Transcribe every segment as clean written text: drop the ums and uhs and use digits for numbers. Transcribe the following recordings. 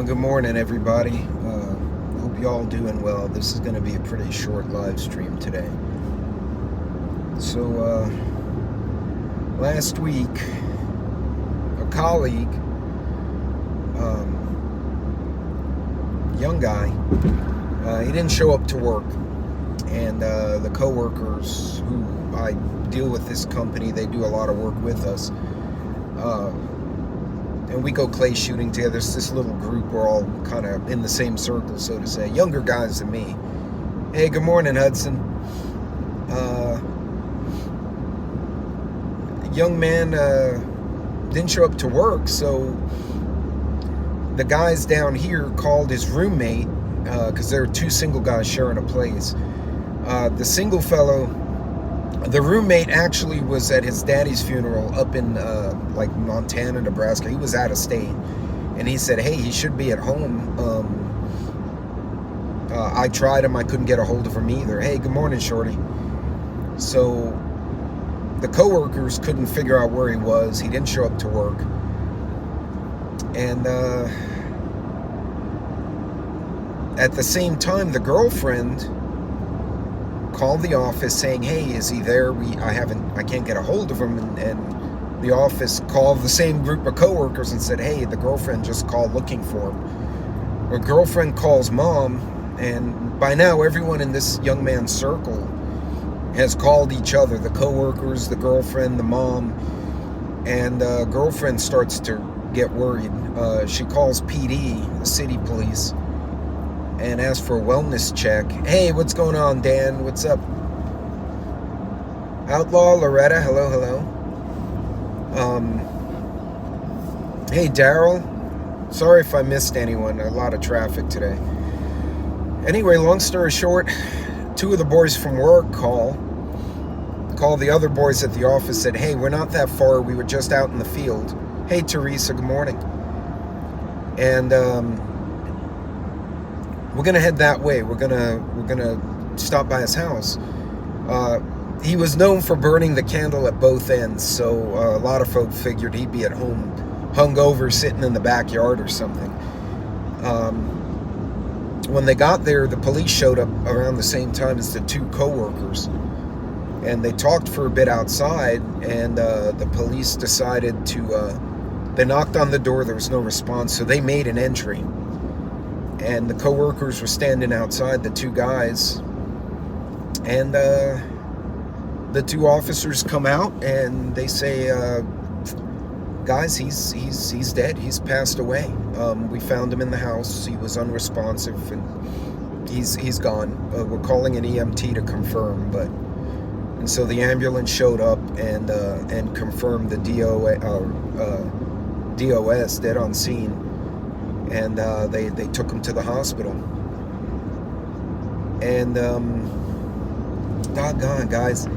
Well, good morning, everybody. Hope you all doing well. This is going to be a pretty short live stream today. So, last week, a colleague, young guy, he didn't show up to work, and the coworkers who I deal with this company, they do a lot of work with us. And we go clay shooting together. It's this little group. We're all kind of in the same circle, so to say. Younger guys than me. Hey, good morning, Hudson. Young man didn't show up to work, so the guys down here called his roommate, because there are two single guys sharing a place. The single fellow, the roommate actually was at his daddy's funeral up in like Montana, Nebraska. He was out of state, and he said, hey, he should be at home. I tried him, I couldn't get a hold of him either. Hey, good morning, shorty. So the coworkers couldn't figure out where he was. He didn't show up to work, and at the same time, the girlfriend called the office saying, hey, is he there? I can't get a hold of him. And the office called the same group of coworkers and said, hey, the girlfriend just called looking for him. Her girlfriend calls mom, and by now everyone in this young man's circle has called each other, the coworkers, the girlfriend, the mom, and girlfriend starts to get worried. She calls PD, the city police, and asked for a wellness check. Hey, what's going on, Dan? What's up? Outlaw, Loretta, hello. Hey, Daryl. Sorry if I missed anyone. A lot of traffic today. Anyway, long story short, two of the boys from work call the other boys at the office, said, hey, we're not that far. We were just out in the field. Hey, Teresa, good morning. And we're gonna head that way. We're gonna stop by his house. He was known for burning the candle at both ends, so a lot of folk figured he'd be at home, hungover, sitting in the backyard or something. When they got there, the police showed up around the same time as the two coworkers, and they talked for a bit outside. And the police decided to. They knocked on the door. There was no response, so they made an entry. And the coworkers were standing outside, the two guys, and the two officers come out and they say, guys, he's dead. He's passed away. We found him in the house. He was unresponsive, and he's gone. We're calling an EMT to confirm, and so the ambulance showed up and confirmed the DOS, dead on scene. And they took him to the hospital. And doggone, guys,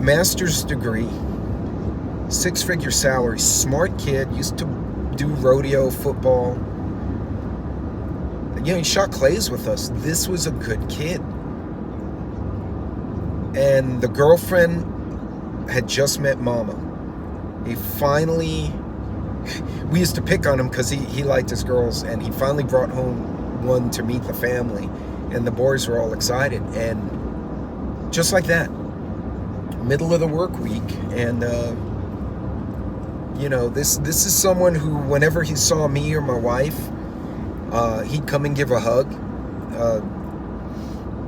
master's degree, 6-figure salary, smart kid, used to do rodeo, football. You know, he shot clays with us. This was a good kid. And the girlfriend had just met mama. He finally... We used to pick on him because he liked his girls, and he finally brought home one to meet the family, and the boys were all excited. And just like that, middle of the work week, and you know, this is someone who, whenever he saw me or my wife, he'd come and give a hug.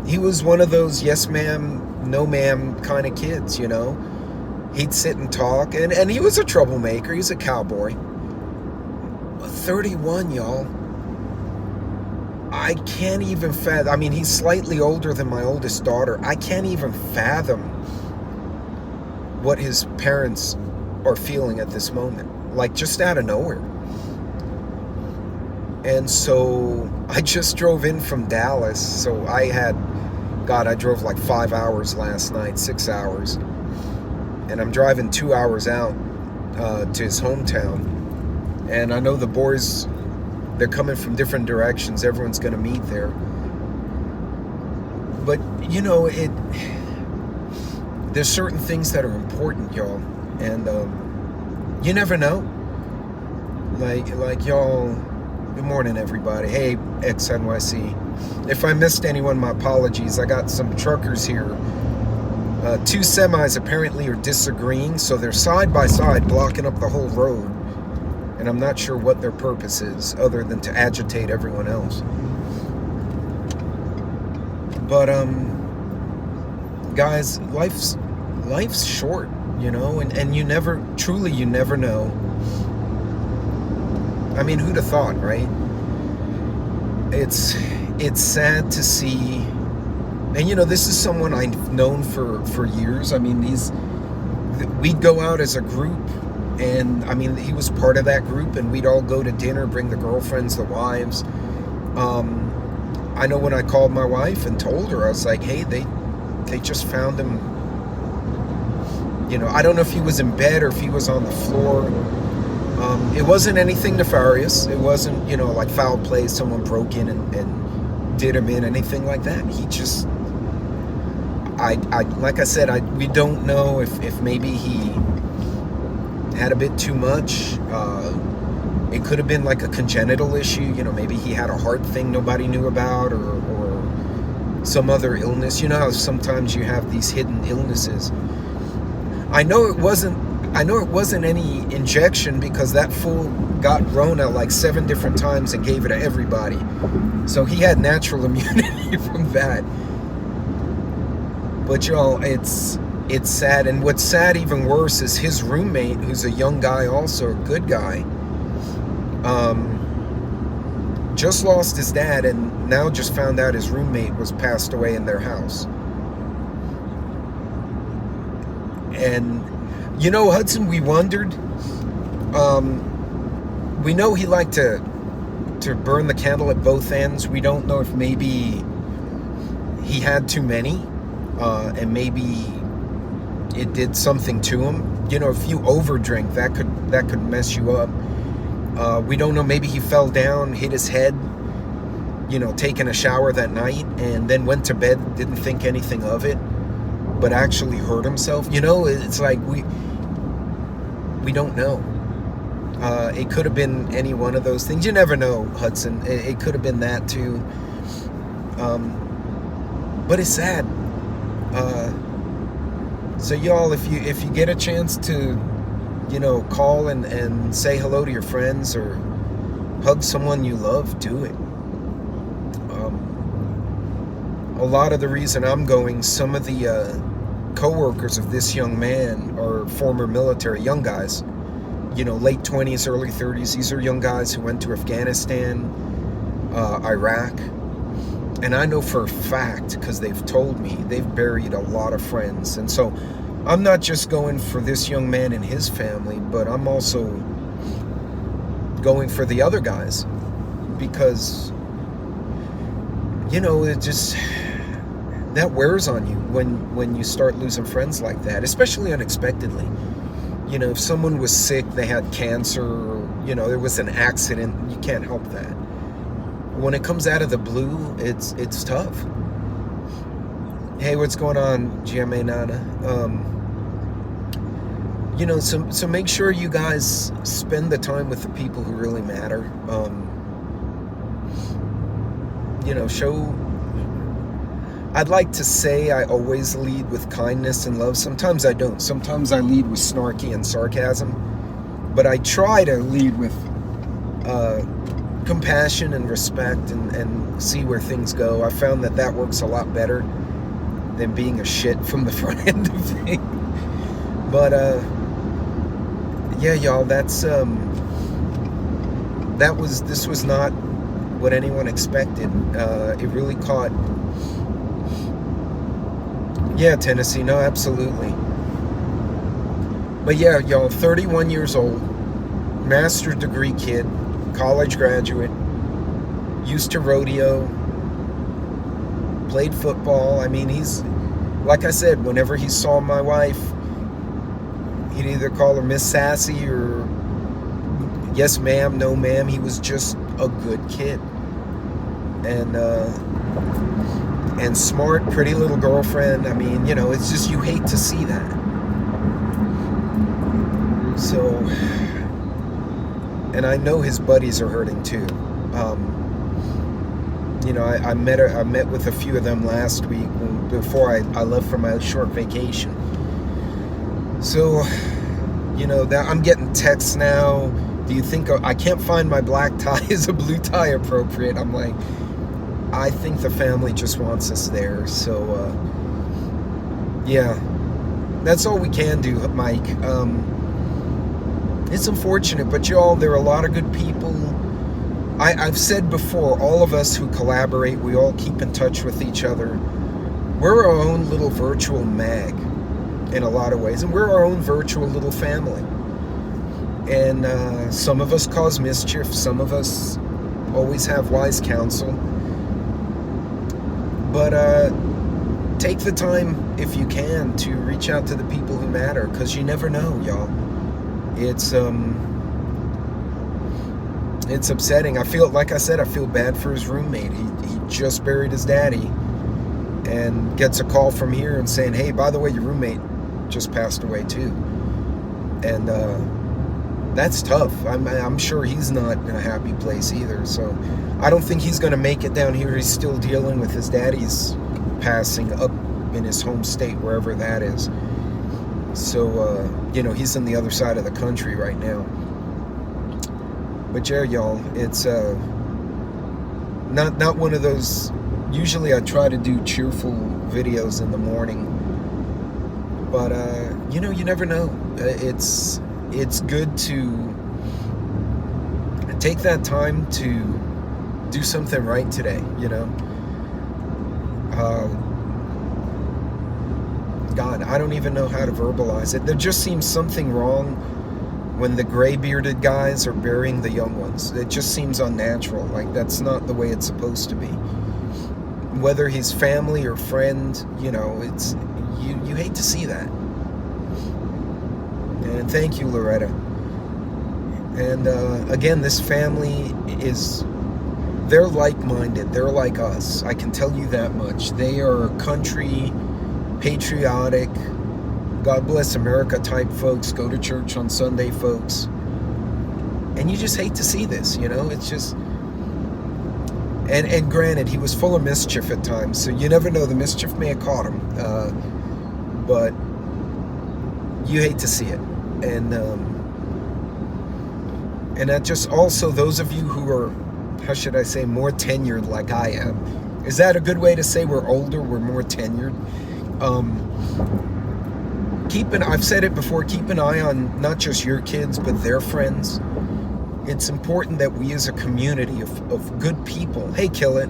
He was one of those yes ma'am, no ma'am kind of kids, you know. He'd sit and talk, and he was a troublemaker. He's a cowboy. 31, y'all. I can't even fathom. I mean, he's slightly older than my oldest daughter. I can't even fathom what his parents are feeling at this moment. Like, just out of nowhere. And so I just drove in from Dallas. So I drove like 5 hours last night, 6 hours. And I'm driving 2 hours out to his hometown. And I know the boys, they're coming from different directions. Everyone's going to meet there. But, you know, there's certain things that are important, y'all. And you never know. Like y'all, Good morning, everybody. Hey, XNYC. If I missed anyone, my apologies. I got some truckers here. Two semis apparently are disagreeing, so they're side by side blocking up the whole road. And I'm not sure what their purpose is, other than to agitate everyone else. But, guys, life's short, you know, and you never know. I mean, who'd have thought, right? It's sad to see, and you know, this is someone I've known for years. I mean, we'd go out as a group, and I mean, he was part of that group, and we'd all go to dinner, bring the girlfriends, the wives. I know when I called my wife and told her, I was like, hey, they just found him. You know, I don't know if he was in bed or if he was on the floor. It wasn't anything nefarious. It wasn't, you know, like foul play, someone broke in and did him in, anything like that. He just, like I said, we don't know if maybe he had a bit too much. It could have been like a congenital issue, you know, maybe he had a heart thing nobody knew about, or some other illness. You know how sometimes you have these hidden illnesses. I know it wasn't any injection, because that fool got Rona like 7 different times and gave it to everybody. So he had natural immunity from that. But y'all, it's sad. And what's sad even worse is his roommate, who's a young guy, also a good guy, just lost his dad, and now just found out his roommate was passed away in their house. And you know, Hudson, we wondered, we know he liked to burn the candle at both ends. We don't know if maybe he had too many, and maybe it did something to him. You know, if you overdrink, that could mess you up. We don't know, maybe he fell down, hit his head, you know, taking a shower that night, and then went to bed, didn't think anything of it, but actually hurt himself. You know, it's like we don't know. It could have been any one of those things. You never know, Hudson. It could have been that too. But it's sad. So y'all, if you get a chance to, you know, call and say hello to your friends or hug someone you love, do it. A lot of the reason I'm going, some of the co-workers of this young man are former military, young guys, you know, late 20s, early 30s. These are young guys who went to Afghanistan, Iraq, and I know for a fact, because they've told me, they've buried a lot of friends. And so I'm not just going for this young man and his family, but I'm also going for the other guys, because, you know, it just, that wears on you when you start losing friends like that, especially unexpectedly. You know, if someone was sick, they had cancer, or, you know, there was an accident, you can't help that. When it comes out of the blue, it's tough. Hey, what's going on, GMA Nana? You know, so make sure you guys spend the time with the people who really matter. You know, I'd like to say I always lead with kindness and love. Sometimes I don't. Sometimes I lead with snarky and sarcasm. But I try to lead with compassion and respect, and see where things go. I found that works a lot better than being a shit from the front end of things. But yeah, y'all, this was not what anyone expected. It really caught. Yeah, Tennessee, no, absolutely. But yeah, y'all, 31 years old, master's degree kid, college graduate, used to rodeo, played football. I mean, he's, like I said, whenever he saw my wife, he'd either call her Miss Sassy or yes ma'am, no ma'am. He was just a good kid. And smart, pretty little girlfriend. I mean, you know, it's just, you hate to see that. So, and I know his buddies are hurting too. I met with a few of them last week before I left for my short vacation. So, that I'm getting texts now. Do you think I can't find my black tie? Is a blue tie appropriate? I'm like, I think the family just wants us there. So, yeah, that's all we can do, Mike. It's unfortunate, but there are a lot of good people. I've said before, all of us who collaborate, we all keep in touch with each other. We're our own little virtual mag in a lot of ways, and we're our own virtual little family. And some of us cause mischief, some of us always have wise counsel. But take the time, if you can, to reach out to the people who matter, because you never know, y'all. It's upsetting. Like I said, I feel bad for his roommate. He just buried his daddy and gets a call from here and saying, hey, by the way, your roommate just passed away too. And that's tough. I'm sure he's not in a happy place either. So I don't think he's going to make it down here. He's still dealing with his daddy's passing up in his home state, wherever that is. So, he's on the other side of the country right now. But yeah, y'all, it's not one of those. Usually I try to do cheerful videos in the morning. But, you never know. It's good to take that time to do something right today, God, I don't even know how to verbalize it. There just seems something wrong when the gray-bearded guys are burying the young ones. It just seems unnatural. Like, that's not the way it's supposed to be. Whether he's family or friend, it's you hate to see that. And thank you, Loretta. And again, this family they're like-minded. They're like us. I can tell you that much. They are country, patriotic, God bless America type folks, go to church on Sunday folks. And you just hate to see this, it's just, and granted, he was full of mischief at times, so you never know, the mischief may have caught him, but you hate to see it. And that just also, those of you who are, how should I say, more tenured like I am, is that a good way to say we're older, we're more tenured? I've said it before, keep an eye on not just your kids, but their friends. It's important that we as a community of good people, hey, kill it,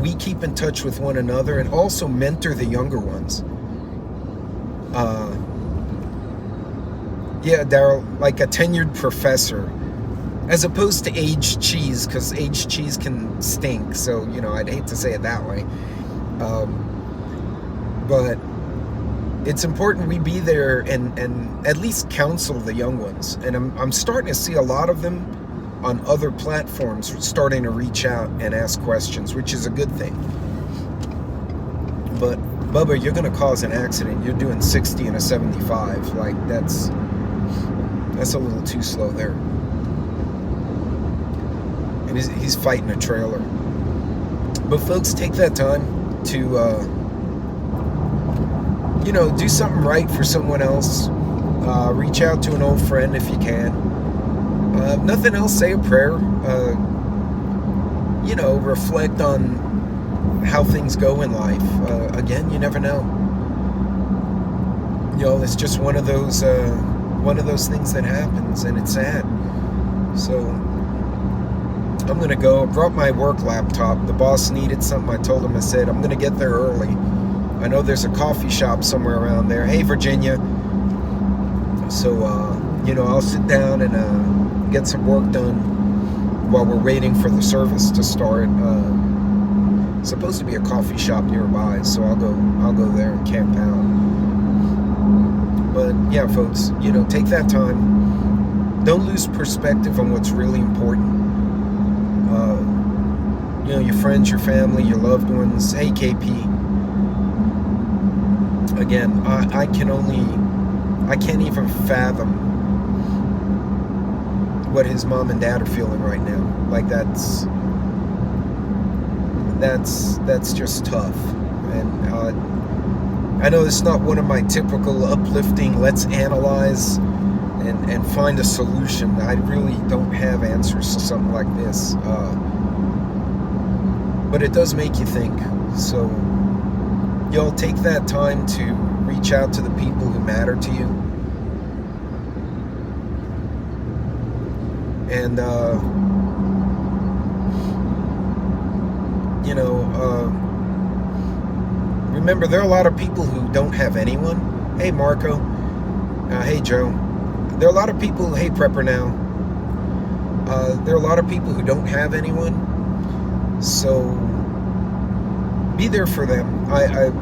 we keep in touch with one another and also mentor the younger ones. Yeah, Daryl, like a tenured professor, as opposed to aged cheese, because aged cheese can stink, so, I'd hate to say it that way. But it's important we be there and at least counsel the young ones. And I'm starting to see a lot of them on other platforms starting to reach out and ask questions, which is a good thing. But Bubba, you're going to cause an accident. You're doing 60 and a 75. Like, that's a little too slow there. And he's fighting a trailer. But folks, take that time to do something right for someone else. Reach out to an old friend if you can. Nothing else, say a prayer. Reflect on how things go in life. Again, you never know. It's just one of those things that happens, and it's sad. So I'm gonna go. I brought my work laptop. The boss needed something. I told him, I said, I'm gonna get there early. I know there's a coffee shop somewhere around there. Hey, Virginia. So, I'll sit down and get some work done while we're waiting for the service to start. It's supposed to be a coffee shop nearby, so I'll go there and camp out. But yeah, folks, take that time. Don't lose perspective on what's really important. Your friends, your family, your loved ones. Hey, KP. Again, I can't even fathom what his mom and dad are feeling right now. Like that's just tough. And I know it's not one of my typical uplifting, let's analyze and find a solution. I really don't have answers to something like this. But it does make you think. So y'all take that time to reach out to the people who matter to you. And, remember, there are a lot of people who don't have anyone. Hey, Marco. Hey, Joe. There are a lot of people, hey, Prepper Now. There are a lot of people who don't have anyone. So be there for them.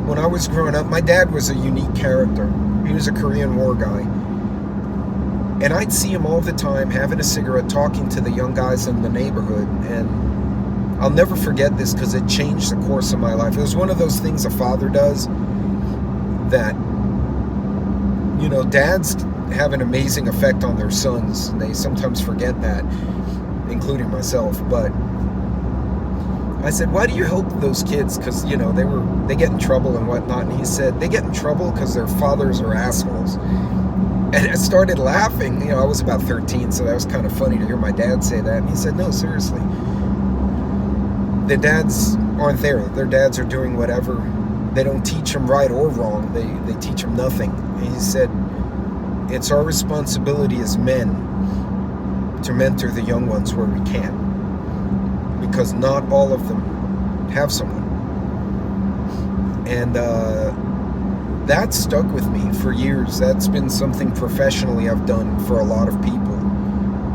When I was growing up, my dad was a unique character. He was a Korean War guy. And I'd see him all the time having a cigarette, talking to the young guys in the neighborhood. And I'll never forget this because it changed the course of my life. It was one of those things a father does that, dads have an amazing effect on their sons. And they sometimes forget that, including myself. But I said, why do you help those kids? Because, they get in trouble and whatnot. And he said, they get in trouble because their fathers are assholes. And I started laughing. I was about 13, so that was kind of funny to hear my dad say that. And he said, no, seriously. The dads aren't there. Their dads are doing whatever. They don't teach them right or wrong. They teach them nothing. And he said, it's our responsibility as men to mentor the young ones where we can. Because not all of them have someone. And that stuck with me for years. That's been something professionally I've done for a lot of people,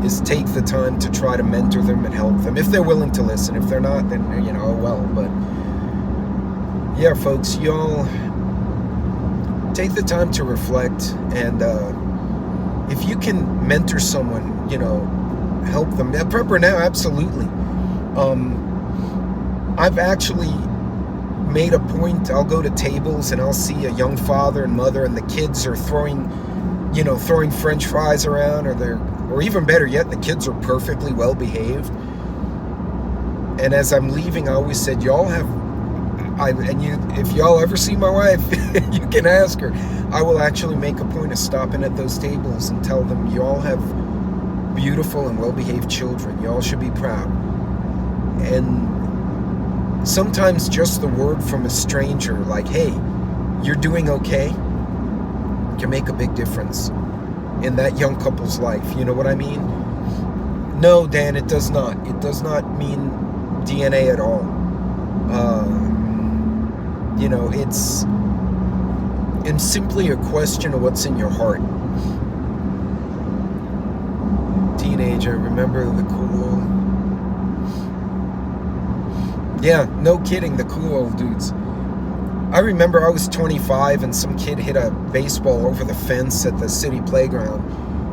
is take the time to try to mentor them and help them. If they're willing to listen. If they're not, then, oh well. But yeah, folks, y'all take the time to reflect. And if you can mentor someone, help them. Prepper Now, absolutely. I've actually made a point. I'll go to tables and I'll see a young father and mother, and the kids are throwing French fries around, or even better yet, the kids are perfectly well behaved. And as I'm leaving, I always said, if y'all ever see my wife, you can ask her. I will actually make a point of stopping at those tables and tell them, you all have beautiful and well-behaved children. You all should be proud. And sometimes just the word from a stranger, like, hey, you're doing okay, can make a big difference in that young couple's life. You know what I mean? No, Dan, it does not. It does not mean DNA at all. It's simply a question of what's in your heart. Teenager, remember the cool... Yeah, no kidding, the cool old dudes. I remember I was 25 and some kid hit a baseball over the fence at the city playground.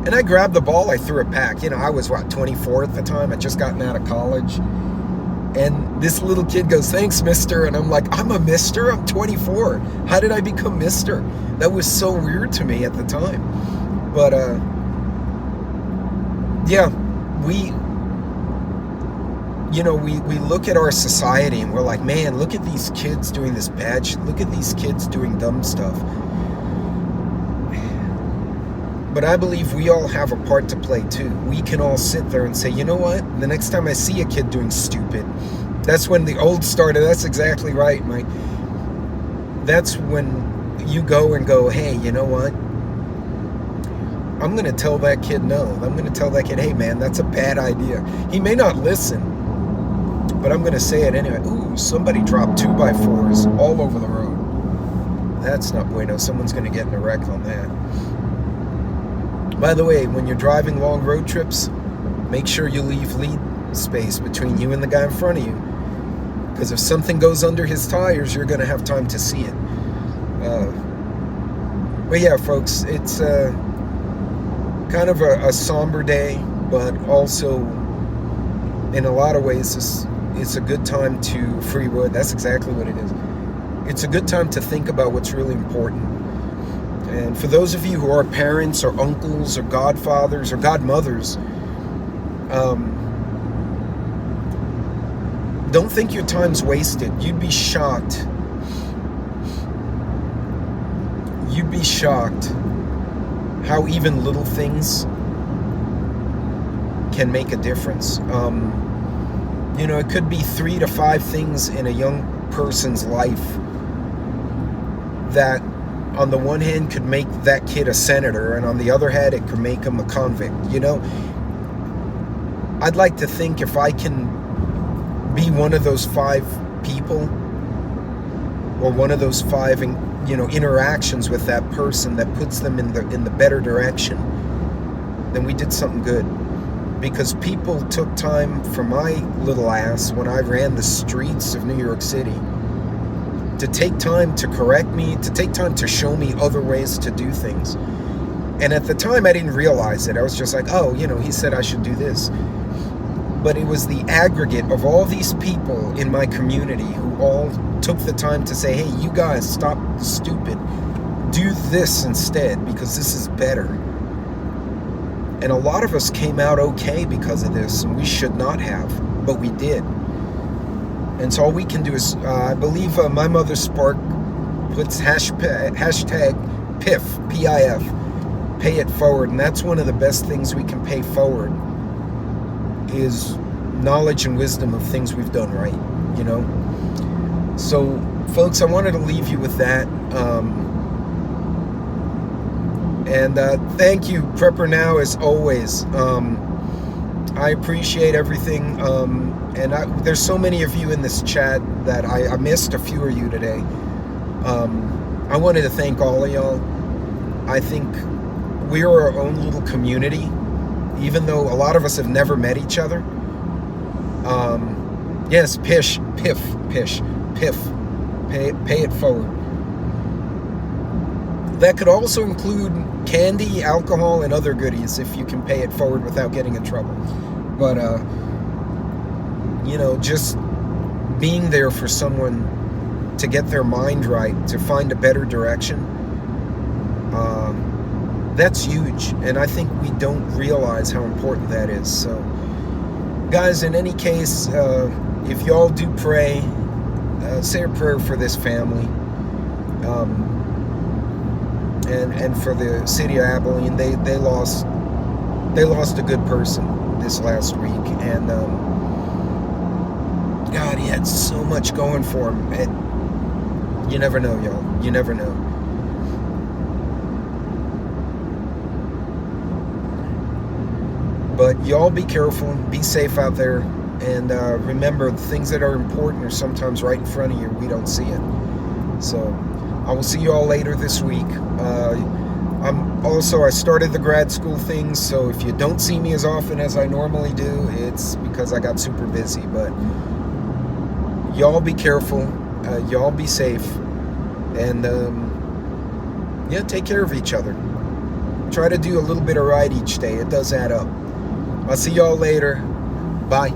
And I grabbed the ball, I threw it back. I was, 24 at the time? I'd just gotten out of college. And this little kid goes, thanks, mister. And I'm like, I'm a mister? I'm 24. How did I become mister? That was so weird to me at the time. But, yeah, we look at our society and we're like, man, look at these kids doing this bad shit. Look at these kids doing dumb stuff. But I believe we all have a part to play too. We can all sit there and say, you know what? The next time I see a kid doing stupid, that's when the old started. That's exactly right, Mike. That's when you go and go, hey, you know what? I'm going to tell that kid no. I'm going to tell that kid, hey, man, that's a bad idea. He may not listen, but I'm going to say it anyway. Ooh, somebody dropped 2x4s all over the road. That's not bueno. Someone's going to get in a wreck on that. By the way, when you're driving long road trips, make sure you leave lead space between you and the guy in front of you. Because if something goes under his tires, you're going to have time to see it. But yeah, folks, it's kind of a somber day, but also in a lot of ways, it's a good time to free wood. That's exactly what it is. It's a good time to think about what's really important. And for those of you who are parents or uncles or godfathers or godmothers, Don't think your time's wasted. You'd be shocked. You'd be shocked how even little things can make a difference. You know, it could be 3 to 5 things in a young person's life that on the one hand could make that kid a senator, and on the other hand it could make him a convict. You know, I'd like to think if I can be one of those 5 people, or one of those 5 interactions with that person that puts them in the better direction, then we did something good. Because people took time for my little ass when I ran the streets of New York City to take time to correct me, to take time to show me other ways to do things. And at the time I didn't realize it. I was just like, oh, you know, he said I should do this. But it was the aggregate of all these people in my community who all took the time to say, hey, you guys, stop stupid. Do this instead, because this is better. And a lot of us came out okay because of this, and we should not have, but we did. And so all we can do is, I believe My Mother Spark puts hashtag PIF, P-I-F, pay it forward. And that's one of the best things we can pay forward, is knowledge and wisdom of things we've done right, you know? So, folks, I wanted to leave you with that. And thank you, Prepper Now, as always. I appreciate everything. And there's so many of you in this chat that I missed a few of you today. I wanted to thank all of y'all. I think we're our own little community, even though a lot of us have never met each other. Yes, pish, piff, pay it forward. That could also include candy, alcohol, and other goodies if you can pay it forward without getting in trouble. But, you know, just being there for someone to get their mind right, to find a better direction, that's huge. And I think we don't realize how important that is. So, guys, in any case, if y'all do pray, say a prayer for this family. And for the city of Abilene, they lost a good person this last week, and God, he had so much going for him. And you never know, y'all. You never know. But y'all be careful, be safe out there, and remember, the things that are important are sometimes right in front of you. We don't see it. So I will see you all later this week. I started the grad school thing, so if you don't see me as often as I normally do, it's because I got super busy. But y'all be careful, y'all be safe, and yeah, take care of each other. Try to do a little bit of right each day. It does add up. I'll see y'all later. Bye.